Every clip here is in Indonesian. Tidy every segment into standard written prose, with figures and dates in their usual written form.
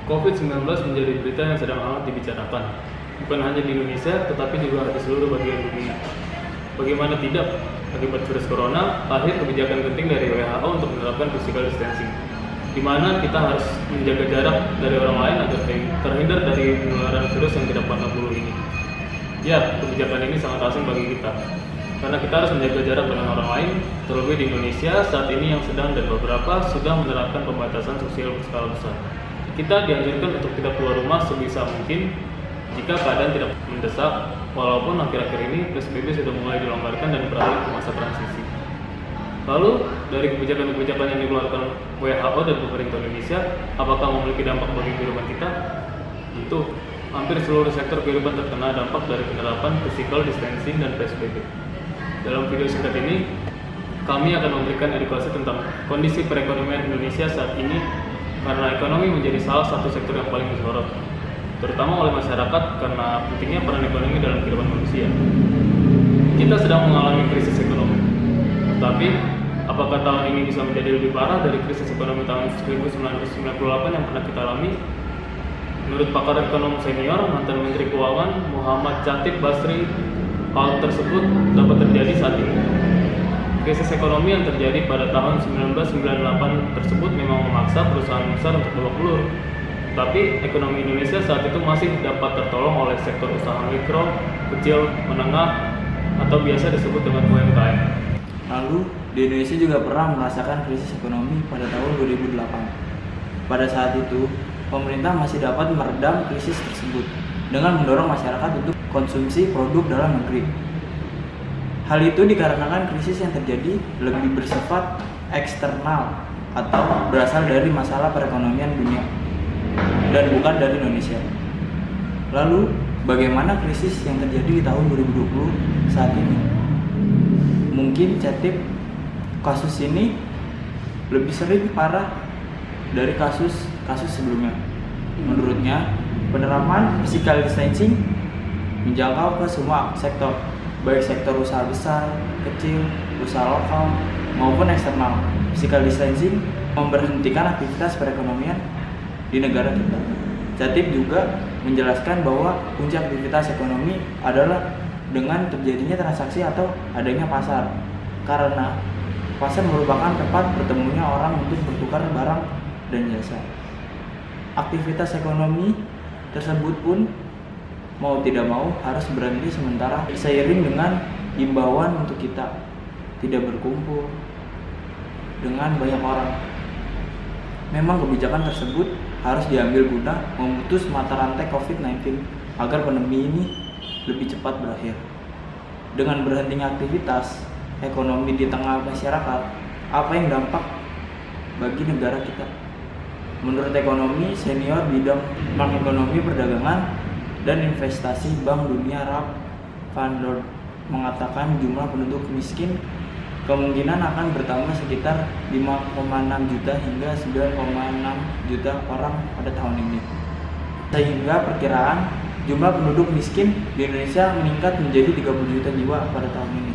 COVID-19 menjadi berita yang sedang hangat dibicarakan, bukan hanya di Indonesia, tetapi juga di seluruh bagian dunia. Bagaimana tidak, akibat virus corona, lahir kebijakan penting dari WHO untuk menerapkan physical distancing, di mana kita harus menjaga jarak dari orang lain agar terhindar dari penularan virus yang tidak pandang bulu ini. Ya, kebijakan ini sangat asing bagi kita, karena kita harus menjaga jarak dengan orang lain, terlebih di Indonesia saat ini yang sedang dan beberapa sudah menerapkan pembatasan sosial berskala besar. Kita dianjurkan untuk tidak keluar rumah sebisa mungkin jika keadaan tidak mendesak, walaupun akhir-akhir ini PSBB sudah mulai dilonggarkan dan beralih ke masa transisi. Lalu, dari kebijakan-kebijakan yang dikeluarkan WHO dan pemerintah Indonesia, apakah memiliki dampak bagi kehidupan kita? Tentu, hampir seluruh sektor kehidupan terkena dampak dari penerapan physical distancing dan PSBB. Dalam video singkat ini, kami akan memberikan edukasi tentang kondisi perekonomian Indonesia saat ini, karena ekonomi menjadi salah satu sektor yang paling disorot, terutama oleh masyarakat karena pentingnya peran ekonomi dalam kehidupan manusia. Kita sedang mengalami krisis ekonomi, tapi apakah tahun ini bisa menjadi lebih parah dari krisis ekonomi tahun 1998 yang pernah kita alami? Menurut pakar ekonomi senior, mantan Menteri Keuangan Muhammad Chatib Basri, hal tersebut dapat terjadi saat ini. Krisis ekonomi yang terjadi pada tahun 1998 tersebut memang memaksa perusahaan besar untuk babak belur. Tapi ekonomi Indonesia saat itu masih dapat tertolong oleh sektor usaha mikro, kecil, menengah, atau biasa disebut dengan UMKM. Lalu, di Indonesia juga pernah merasakan krisis ekonomi pada tahun 2008. Pada saat itu, pemerintah masih dapat meredam krisis tersebut dengan mendorong masyarakat untuk konsumsi produk dalam negeri. Hal itu dikarenakan krisis yang terjadi lebih bersifat eksternal atau berasal dari masalah perekonomian dunia dan bukan dari Indonesia. Lalu, bagaimana krisis yang terjadi di tahun 2020 saat ini? Mungkin Chatib, kasus ini lebih sering parah dari kasus sebelumnya. Menurutnya, penerapan physical distancing menjangkau ke semua sektor, baik sektor usaha besar, kecil, usaha lokal, maupun eksternal. Physical distancing memberhentikan aktivitas perekonomian di negara kita. Chatib juga menjelaskan bahwa kunci aktivitas ekonomi adalah dengan terjadinya transaksi atau adanya pasar, karena pasar merupakan tempat bertemunya orang untuk bertukar barang dan jasa. Aktivitas ekonomi tersebut pun mau tidak mau harus berhenti sementara seiring dengan himbauan untuk kita tidak berkumpul dengan banyak orang. Memang kebijakan tersebut harus diambil guna memutus mata rantai COVID-19 agar pandemi ini lebih cepat berakhir. Dengan berhentinya aktivitas ekonomi di tengah masyarakat, apa yang dampak bagi negara kita? Menurut ekonomi senior bidang makroekonomi perdagangan dan investasi Bank Dunia Ralph van der mengatakan jumlah penduduk miskin kemungkinan akan bertambah sekitar 5,6 juta hingga 9,6 juta orang pada tahun ini. Sehingga perkiraan jumlah penduduk miskin di Indonesia meningkat menjadi 30 juta jiwa pada tahun ini.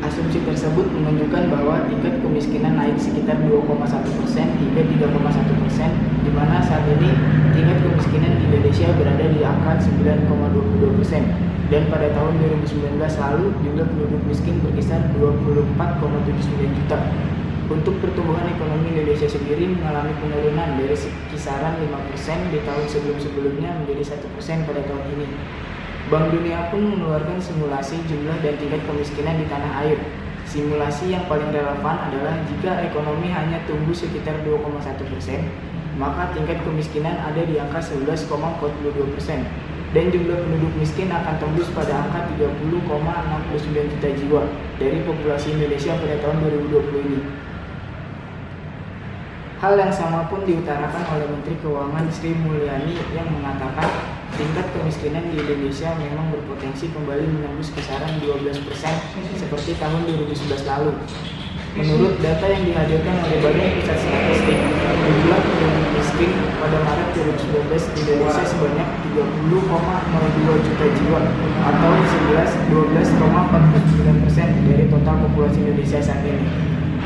Asumsi tersebut menunjukkan bahwa tingkat kemiskinan naik sekitar 2,1% hingga 3,1%, di mana saat ini tingkat kemiskinan di Indonesia berada di angka 9,22%. Dan pada tahun 2019 lalu, jumlah penduduk miskin berkisar 24,79 juta. Untuk pertumbuhan ekonomi Indonesia sendiri mengalami penurunan dari kisaran 5% di tahun sebelum-sebelumnya menjadi 1% pada tahun ini. Bank Dunia pun mengeluarkan simulasi jumlah dan tingkat kemiskinan di tanah air. Simulasi yang paling relevan adalah jika ekonomi hanya tumbuh sekitar 2,1%, maka tingkat kemiskinan ada di angka 11,42%. Dan jumlah penduduk miskin akan tembus pada angka 30,69 juta jiwa dari populasi Indonesia pada tahun 2020 ini. Hal yang sama pun diutarakan oleh Menteri Keuangan Sri Mulyani yang mengatakan tingkat kemiskinan di Indonesia memang berpotensi kembali menembus kisaran 12% seperti tahun 2011 lalu. Menurut data yang dihadirkan oleh Badan Pusat Statistik, jumlah penduduk miskin pada Maret 2019 di Indonesia sebanyak 30,02 juta jiwa atau 12,49% dari total populasi Indonesia saat ini.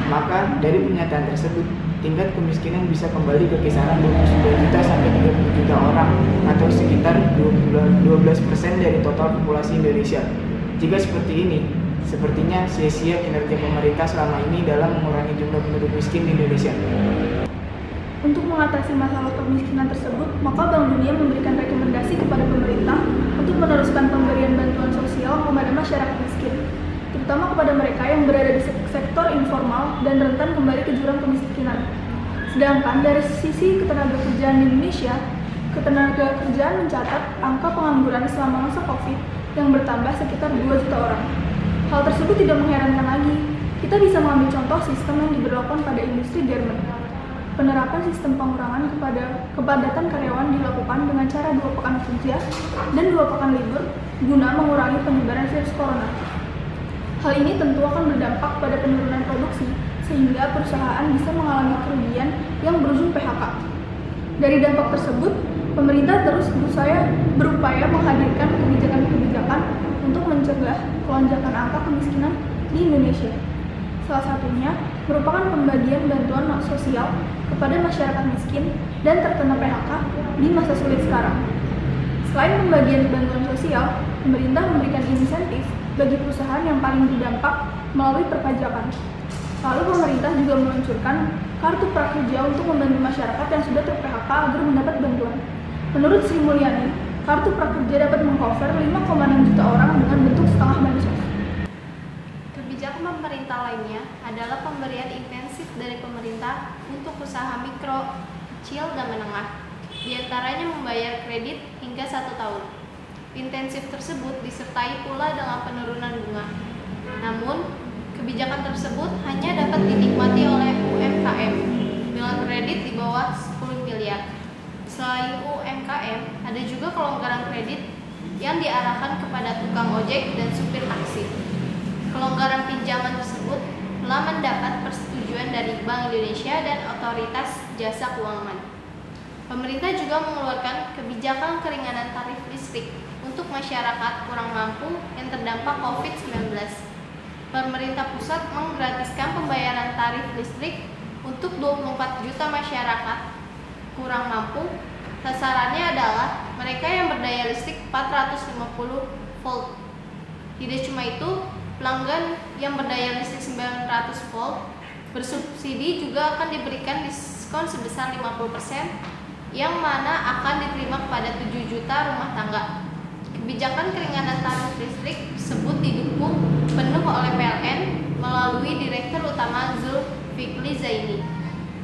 Maka dari pernyataan tersebut, tingkat kemiskinan bisa kembali ke kisaran 29 juta sampai 30 juta orang atau sekitar 12% dari total populasi Indonesia. Jika seperti ini, sepertinya sia-sia kinerja pemerintah selama ini dalam mengurangi jumlah penduduk miskin di Indonesia. Untuk mengatasi masalah kemiskinan tersebut, maka Bank Dunia memberikan rekomendasi kepada pemerintah untuk meneruskan pemberian bantuan sosial kepada masyarakat miskin, terutama kepada mereka yang berada di sektor informal dan rentan kembali ke jurang kemiskinan. Sedangkan dari sisi ketenagakerjaan di Indonesia, ketenagakerjaan mencatat angka pengangguran selama masa COVID yang bertambah sekitar 2 juta orang. Hal tersebut tidak mengherankan lagi. Kita bisa mengambil contoh sistem yang diberlakukan pada industri garment. Penerapan sistem pengurangan kepadatan karyawan dilakukan dengan cara 2 pekan kerja dan 2 pekan libur guna mengurangi penyebaran virus corona. Hal ini tentu akan berdampak pada penurunan produksi sehingga perusahaan bisa mengalami kerugian yang berujung PHK. Dari dampak tersebut, pemerintah terus berupaya menghadirkan kebijakan-kebijakan untuk mencegah lonjakan angka kemiskinan di Indonesia. Salah satunya merupakan pembagian bantuan sosial kepada masyarakat miskin dan terkena PHK di masa sulit sekarang. Selain pembagian bantuan sosial, pemerintah memberikan insentif bagi perusahaan yang paling berdampak melalui perpajakan. Lalu pemerintah juga meluncurkan kartu prakerja untuk membantu masyarakat yang sudah ter-PHK agar mendapat bantuan. Menurut Sri Mulyani, kartu prakerja dapat mengcover 5,6 juta orang dengan bentuk setengah bansos. Kebijakan pemerintah lainnya adalah pemberian intensif dari pemerintah untuk usaha mikro, kecil, dan menengah. Di antaranya membayar kredit hingga 1 tahun. Intensif tersebut disertai pula dengan penurunan bunga. Namun, kebijakan tersebut hanya dapat dinikmati oleh UMKM dengan kredit di bawah 10 miliar. Selain UMKM, ada juga kelonggaran kredit yang diarahkan kepada tukang ojek dan supir taksi. Kelonggaran pinjaman tersebut telah mendapat persetujuan dari Bank Indonesia dan Otoritas Jasa Keuangan. Pemerintah juga mengeluarkan kebijakan keringanan tarif listrik untuk masyarakat kurang mampu yang terdampak COVID-19. Pemerintah pusat menggratiskan pembayaran tarif listrik untuk 24 juta masyarakat kurang mampu. Sasarannya adalah mereka yang berdaya listrik 450 volt. Tidak cuma itu, pelanggan yang berdaya listrik 900 volt bersubsidi juga akan diberikan diskon sebesar 50% yang mana akan diterima kepada 7 juta rumah tangga. Kebijakan keringanan tarif listrik tersebut didukung penuh oleh PLN melalui Direktur Utama Zulfikli Zaini.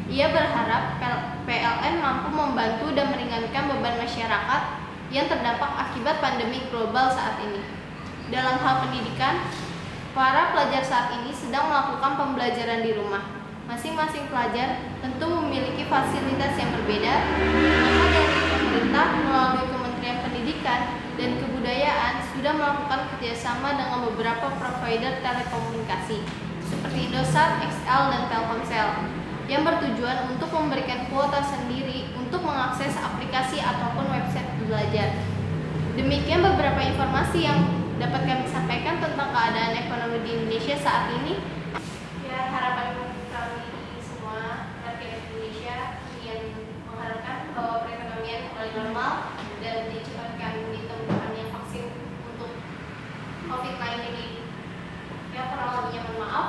Ia berharap PLN mampu membantu dan meringankan beban masyarakat yang terdampak akibat pandemi global saat ini. Dalam hal pendidikan, para pelajar saat ini sedang melakukan pembelajaran di rumah. Masing-masing pelajar tentu memiliki fasilitas yang berbeda, maka dari pemerintah melalui Kementerian Pendidikan dan Kebudayaan sudah melakukan kerjasama dengan beberapa provider telekomunikasi seperti Indosat, XL, dan Telkomsel yang bertujuan untuk memberikan kuota sendiri untuk mengakses aplikasi ataupun website belajar. Demikian beberapa informasi yang dapat kami sampaikan tentang keadaan ekonomi di Indonesia saat ini. Ya, harapan kami semua rakyat Indonesia yang mengharapkan bahwa perekonomian kembali normal dan dicepatkan ditemukannya vaksin untuk COVID-19 ini. Ya, kurang lebihnya mohon maaf.